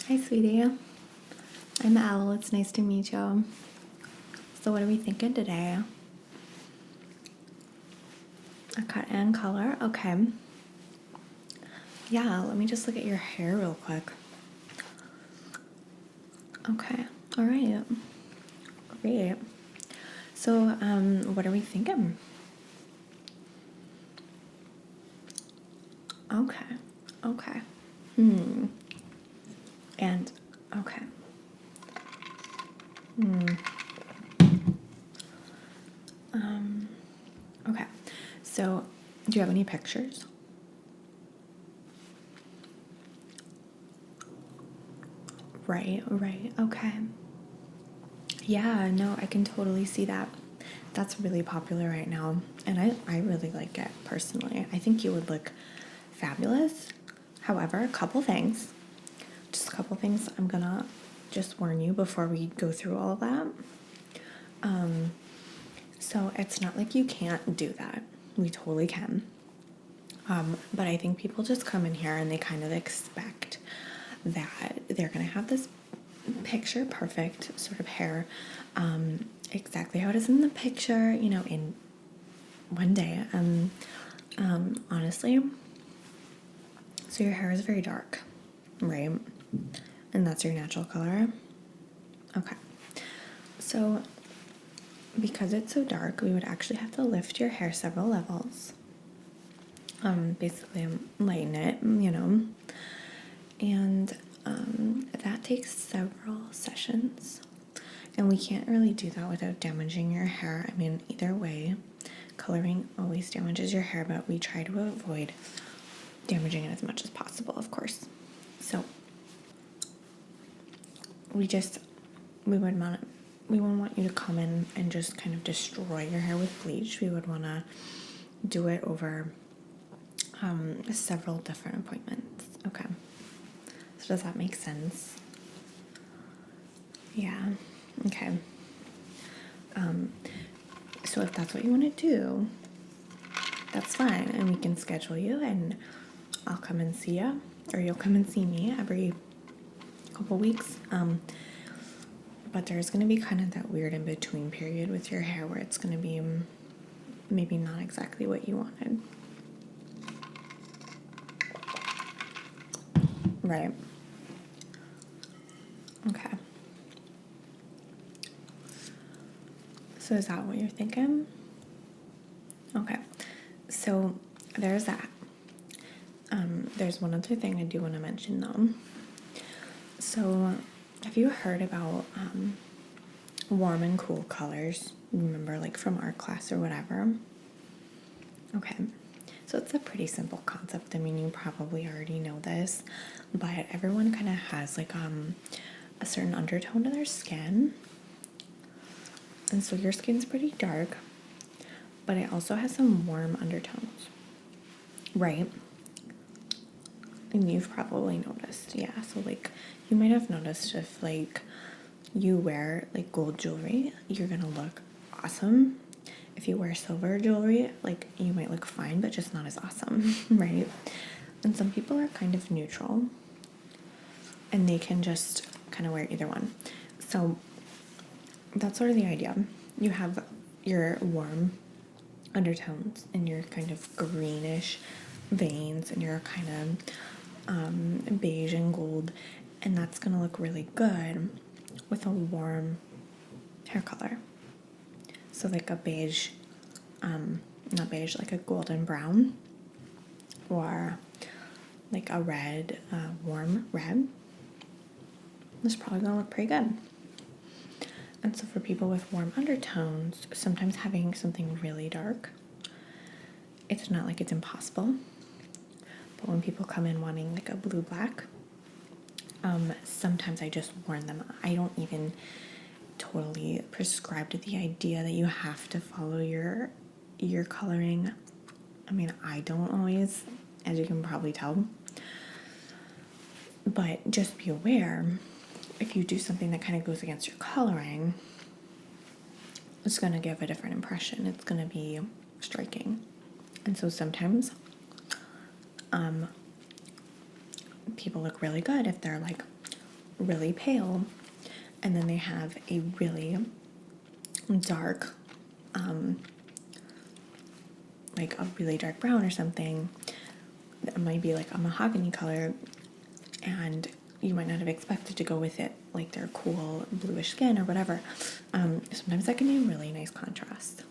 Hi, sweetie. I'm Elle. It's nice to meet you. So, what are we thinking today? A cut and color? Okay. Yeah, let me just look at your hair real quick. Okay. All right. Great. So, what are we thinking? Okay. Okay. And, okay. Okay. So, do you have any pictures? Right. Okay. Yeah, no, I can totally see that. That's really popular right now. And I really like it personally. I think you would look fabulous. However, just a couple things I'm gonna just warn you before we go through all of that. So it's not like you can't do that. We totally can. But I think people just come in here and they kind of expect that they're gonna have this picture perfect sort of hair, exactly how it is in the picture, in one day. Honestly, so your hair is very dark, right? And that's your natural color. Okay. So because it's so dark, we would actually have to lift your hair several levels. Basically lighten it, and that takes several sessions. And we can't really do that without damaging your hair. I mean, either way, coloring always damages your hair, but we try to avoid damaging it as much as possible, of course. So we wouldn't want you to come in and just kind of destroy your hair with bleach. We would want to do it over several different appointments. Okay. So does that make sense? Yeah. Okay. So if that's what you want to do, that's fine, and we can schedule you, and I'll come and see you, or you'll come and see me every couple weeks. But there's going to be kind of that weird in-between period with your hair where it's going to be maybe not exactly what you wanted. Right. Okay. So is that what you're thinking? Okay. So there's that. There's one other thing I do want to mention though. So have you heard about warm and cool colors? Remember, like from art class or whatever? Okay. So it's a pretty simple concept. I mean, you probably already know this, but everyone kind of has like a certain undertone to their skin. And so your skin's pretty dark, but it also has some warm undertones, right? And you've probably noticed, yeah. So like you might have noticed if like you wear like gold jewelry, you're gonna look awesome. If you wear silver jewelry, like you might look fine, but just not as awesome, right? And some people are kind of neutral and they can just kind of wear either one. So that's sort of the idea. You have your warm undertones and your kind of greenish veins and your kind of beige and gold, and that's gonna look really good with a warm hair color. So like a beige, not beige, like a golden brown, or like a red, warm red. It's probably gonna look pretty good. And so for people with warm undertones, sometimes having something really dark, it's not like it's impossible. But when people come in wanting like a blue-black, sometimes I just warn them. I don't even totally prescribe to the idea that you have to follow your coloring. I mean, I don't always, as you can probably tell. But just be aware, if you do something that kind of goes against your coloring, it's going to give a different impression. It's going to be striking. And so sometimes people look really good if they're like really pale, and then they have a really dark, like a really dark brown or something. It might be like a mahogany color, and you might not have expected to go with it, like their cool bluish skin or whatever. Sometimes that can be a really nice contrast.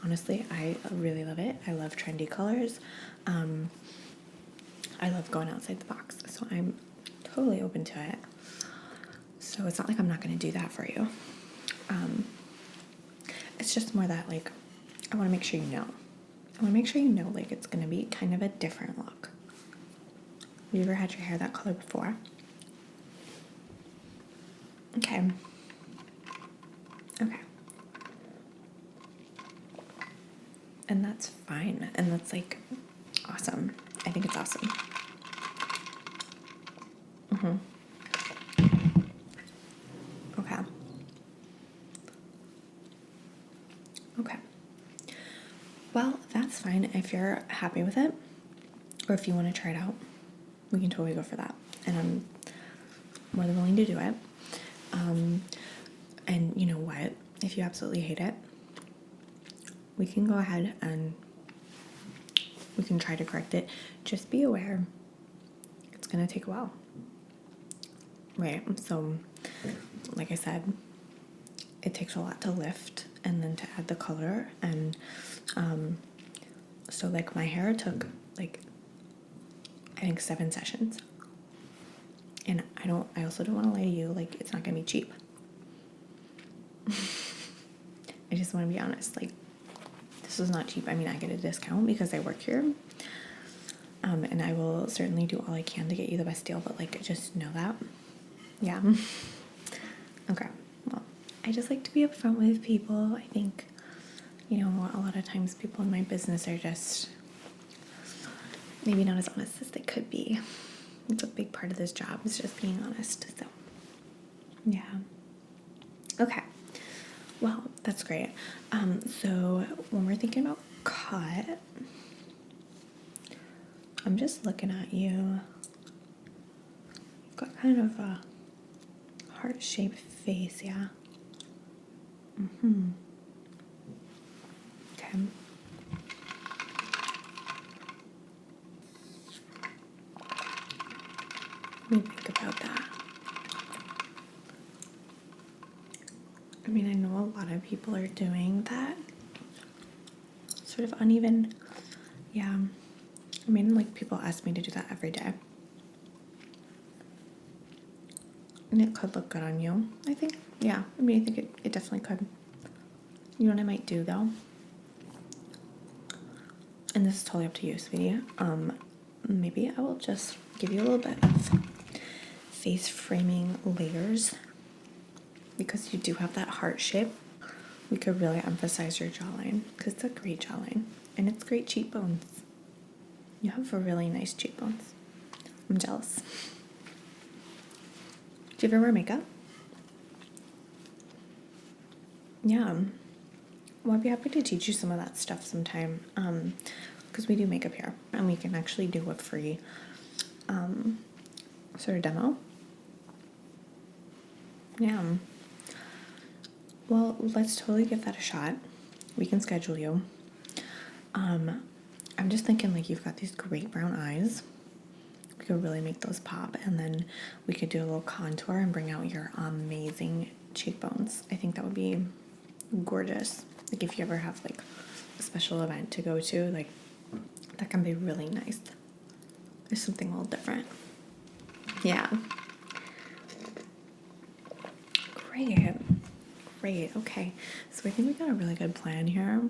Honestly, I really love it. I love trendy colors. I love going outside the box, so I'm totally open to it. So it's not like I'm not going to do that for you. It's just more that, like, I want to make sure you know. I want to make sure you know, like, it's going to be kind of a different look. Have you ever had your hair that color before? Okay. Okay. And that's fine. And that's, like, awesome. I think it's awesome. Okay. Okay. Well, that's fine if you're happy with it, or if you want to try it out, we can totally go for that. And I'm more than willing to do it. And you know what? If you absolutely hate it, we can go ahead and we can try to correct it. Just be aware, it's going to take a while. Right? So, like I said, it takes a lot to lift and then to add the color. And so, like, my hair took, like, I think 7 sessions. And I also don't want to lie to you, like, it's not going to be cheap. I just want to be honest, like, this is not cheap. I mean, I get a discount because I work here. And I will certainly do all I can to get you the best deal, but, like, just know that. Yeah. Okay. Well, I just like to be upfront with people. I think, you know, a lot of times people in my business are just maybe not as honest as they could be. It's a big part of this job, is just being honest. So, yeah. Okay. Well, that's great. So when we're thinking about cut, I'm just looking at you. You've got kind of a heart-shaped face, yeah? Okay. Let me think about that. I mean, I know a lot of people are doing that sort of uneven. Yeah. I mean, like, people ask me to do that every day. And it could look good on you, I think. Yeah. I mean, I think it definitely could. You know what I might do, though? And this is totally up to you, sweetie. Maybe I will just give you a little bit of face framing layers, because you do have that heart shape. We could really emphasize your jawline, because it's a great jawline and it's great cheekbones. You have really nice cheekbones. I'm jealous. Do you ever wear makeup? Yeah. Well, I'd be happy to teach you some of that stuff sometime, because we do makeup here, and we can actually do a free sort of demo. Yeah. Well, let's totally give that a shot. We can schedule you. I'm just thinking, like, you've got these great brown eyes. We could really make those pop, and then we could do a little contour and bring out your amazing cheekbones. I think that would be gorgeous. Like, if you ever have, like, a special event to go to, like, that can be really nice. There's something a little different. Yeah. Great. Okay. So I think we got a really good plan here.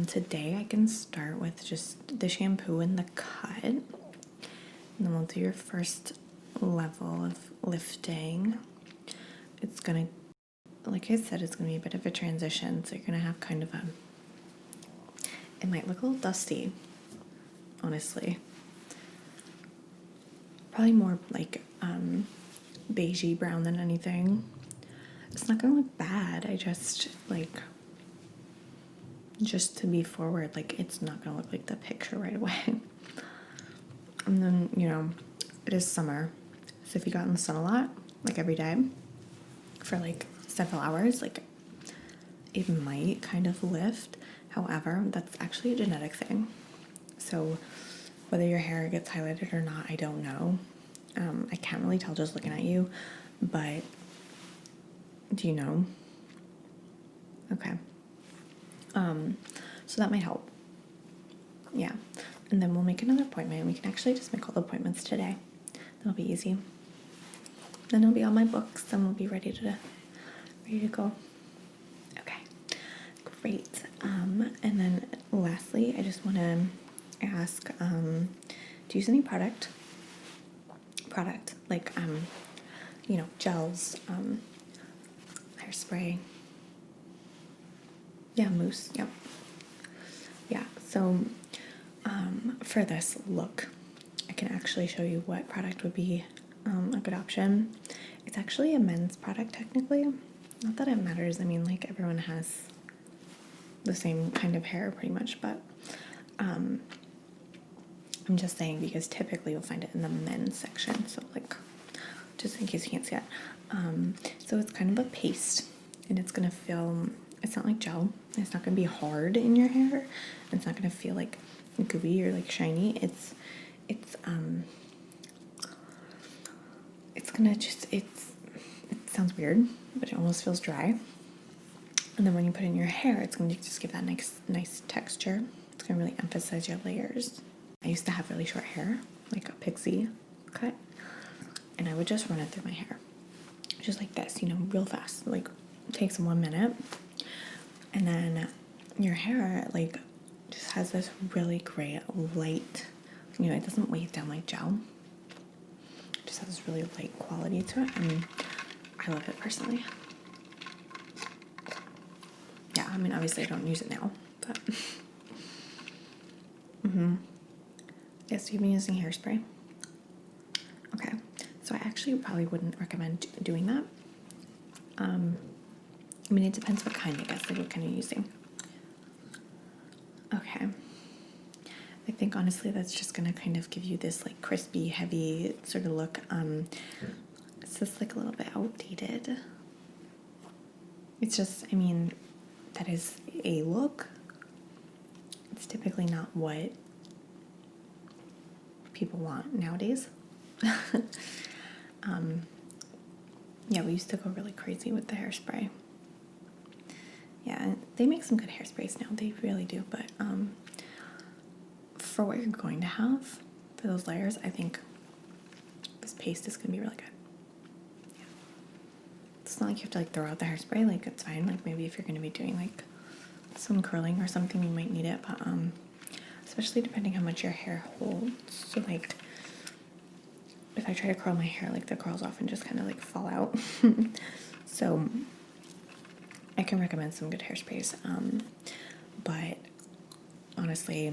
Today I can start with just the shampoo and the cut. And then we'll do your first level of lifting. It's gonna, like I said, it's gonna be a bit of a transition. So you're gonna have kind of it might look a little dusty, honestly. Probably more like beigey brown than anything. It's not gonna look bad. I just, like, just to be forward, like, it's not gonna look like the picture right away. And then, you know, it is summer, so if you got in the sun a lot, like every day for like several hours, like it might kind of lift. However, that's actually a genetic thing. So whether your hair gets highlighted or not, I don't know. I can't really tell just looking at you, but do you know? Okay. So that might help. Yeah. And then we'll make another appointment. We can actually just make all the appointments today. That'll be easy. Then it'll be on my books and we'll be ready to go. Okay. Great. And then lastly, I just want to ask, do you use any product like, gels, hairspray? Yeah, mousse. Yep. Yeah. So, for this look, I can actually show you what product would be a good option. It's actually a men's product technically. Not that it matters. I mean, like everyone has the same kind of hair pretty much, but I'm just saying because typically you'll find it in the men's section. So like, just in case you can't see it. So it's kind of a paste and it's going to feel, it's not like gel. It's not going to be hard in your hair. It's not going to feel like gooey or like shiny. It sounds weird, but it almost feels dry. And then when you put it in your hair, it's going to just give that nice texture. It's going to really emphasize your layers. I used to have really short hair, like a pixie cut, and I would just run it through my hair. Just like this, real fast. Like, it takes 1 minute. And then your hair, like, just has this really great light, it doesn't weigh down like gel. It just has this really light quality to it, and I love it personally. Yeah, I mean, obviously I don't use it now, but yes, you've been using hairspray. Okay, so I actually probably wouldn't recommend doing that. I mean, it depends what kind, I guess, like what kind you're using. Okay. I think honestly that's just gonna kind of give you this like crispy, heavy sort of look. It's just like a little bit outdated. It's just, I mean, that is a look. It's typically not what people want nowadays. Yeah, we used to go really crazy with the hairspray. Yeah, they make some good hairsprays now. They really do, but for what you're going to have for those layers, I think this paste is gonna be really good. Yeah. It's not like you have to like throw out the hairspray, like it's fine. Like maybe if you're gonna be doing like some curling or something, you might need it, but especially depending how much your hair holds. So like if I try to curl my hair, like the curls often just kind of like fall out. So I can recommend some good hairsprays, but honestly,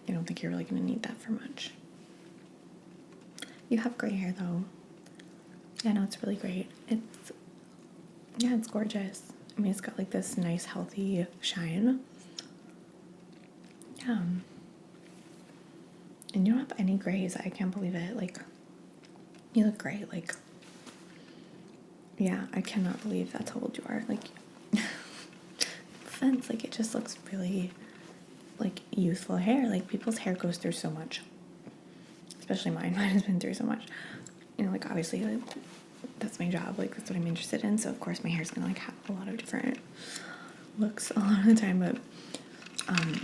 I don't think you're really going to need that for much. You have gray hair though. Yeah, no, it's really great. It's gorgeous. I mean, it's got like this nice healthy shine. Yeah. And you don't have any grays. I can't believe it. Like, you look great. Like, yeah, I cannot believe that's how old you are. Like, offense, like it just looks really like youthful hair. Like people's hair goes through so much, especially mine. Mine has been through so much. Like obviously, like, that's my job. Like that's what I'm interested in. So of course my hair's gonna like have a lot of different looks a lot of the time. But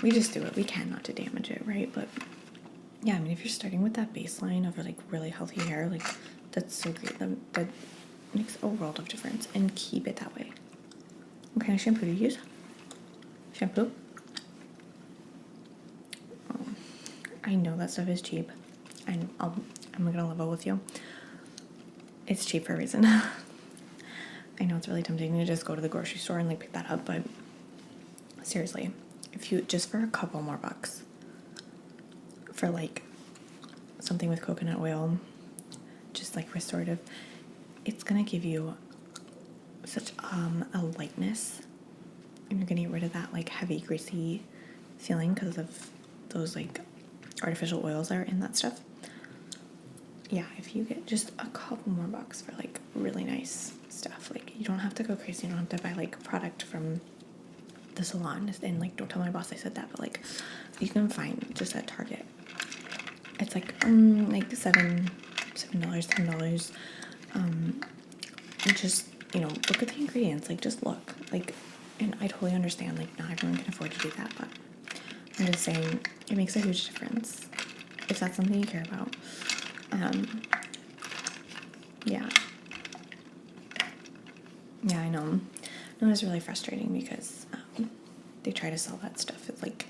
we just do it. We can not to damage it, right? But yeah, I mean, if you're starting with that baseline of like really healthy hair, like that's so great. That makes a world of difference, and keep it that way. What kind of shampoo do you use? Shampoo? Oh, I know that stuff is cheap. I'm gonna level with you. It's cheap for a reason. I know it's really tempting to just go to the grocery store and like pick that up, but seriously, if you just for a couple more bucks for like something with coconut oil, just like restorative, it's gonna give you such a lightness, and you're gonna get rid of that like heavy greasy feeling because of those like artificial oils that are in that stuff. yeah, if you get just a couple more bucks for like really nice stuff, like you don't have to go crazy. You don't have to buy like product from the salon. And like, don't tell my boss I said that, but like you can find just at Target. It's like $7, $10. And just, look at the ingredients. Like just look. Like, and I totally understand like not everyone can afford to do that, but I'm just saying it makes a huge difference if that's something you care about. Yeah. Yeah, I know. No, it's really frustrating because they try to sell that stuff as like,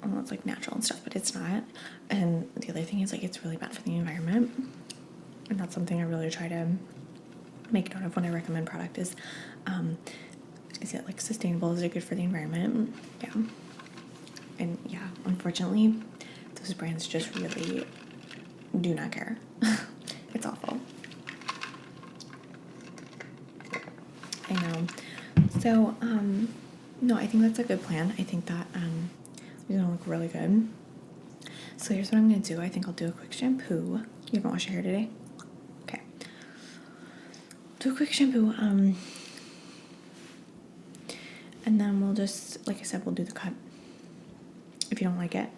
well, it's like natural and stuff, but it's not. And the other thing is like it's really bad for the environment, and that's something I really try to make note of when I recommend product is it like sustainable? Is it good for the environment? Yeah. And yeah, unfortunately, those brands just really do not care. It's awful. I know. So, no, I think that's a good plan. I think that it's gonna look really good. So here's what I'm gonna do. I think I'll do a quick shampoo. You haven't washed your hair today? Okay. Do a quick shampoo. And then we'll just, like I said, we'll do the cut. If you don't like it,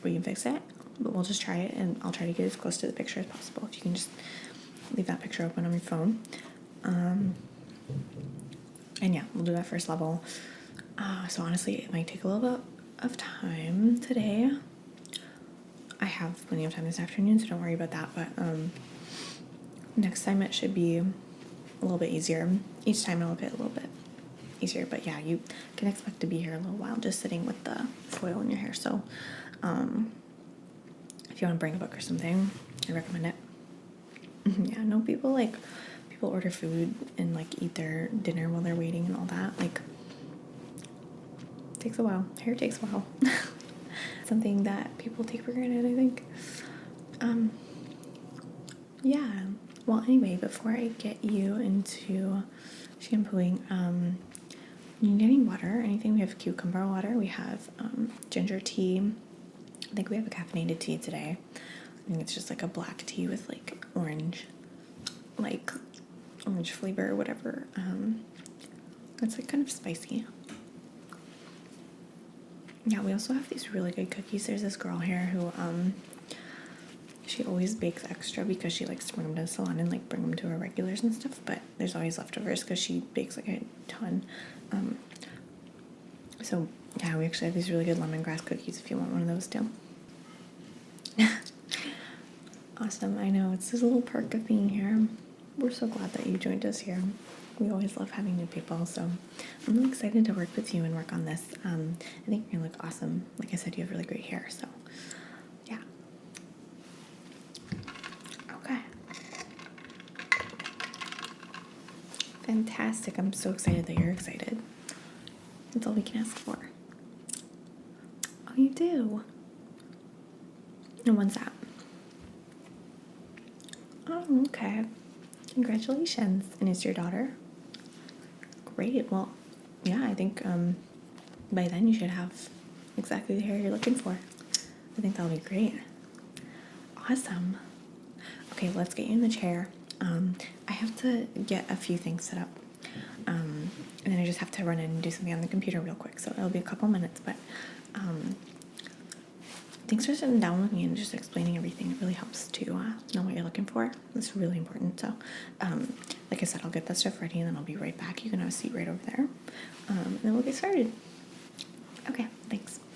we can fix it. But we'll just try it, and I'll try to get as close to the picture as possible. If you can just leave that picture open on your phone. And yeah, we'll do that first level. So honestly, it might take a little bit of time today. I have plenty of time this afternoon, so don't worry about that. But next time it should be a little bit easier. Each time it'll get a little bit easier. But yeah, you can expect to be here a little while just sitting with the foil in your hair. So if you want to bring a book or something, I recommend it. Yeah, no, people order food and like eat their dinner while they're waiting and all that. Like, it takes a while. Hair takes a while. Something that people take for granted, I think. Yeah. Well, anyway, before I get you into shampooing, you need any water or anything? We have cucumber water. We have ginger tea. I think we have a caffeinated tea today. I think it's just like a black tea with like orange flavor or whatever. It's like kind of spicy. Yeah, we also have these really good cookies. There's this girl here who she always bakes extra because she likes to bring them to the salon and like bring them to her regulars and stuff, but there's always leftovers because she bakes like a ton. So yeah, we actually have these really good lemongrass cookies if you want one of those too. Awesome. I know, it's this little perk of being here. We're so glad that you joined us here. We always love having new people, so I'm really excited to work with you and work on this. I think you're gonna look awesome. Like I said, you have really great hair, so yeah. Okay. Fantastic. I'm so excited that you're excited. That's all we can ask for. Oh, you do? And when's that? Oh, okay. Congratulations. And it's your daughter? Great. Well, yeah, I think by then you should have exactly the hair you're looking for. I think that'll be great. Awesome. Okay, let's get you in the chair. I have to get a few things set up. And then I just have to run in and do something on the computer real quick. So it'll be a couple minutes, but thanks for sitting down with me and just explaining everything. It really helps to know what you're looking for. It's really important. So, like I said, I'll get that stuff ready and then I'll be right back. You can have a seat right over there. And then we'll get started. Okay, thanks.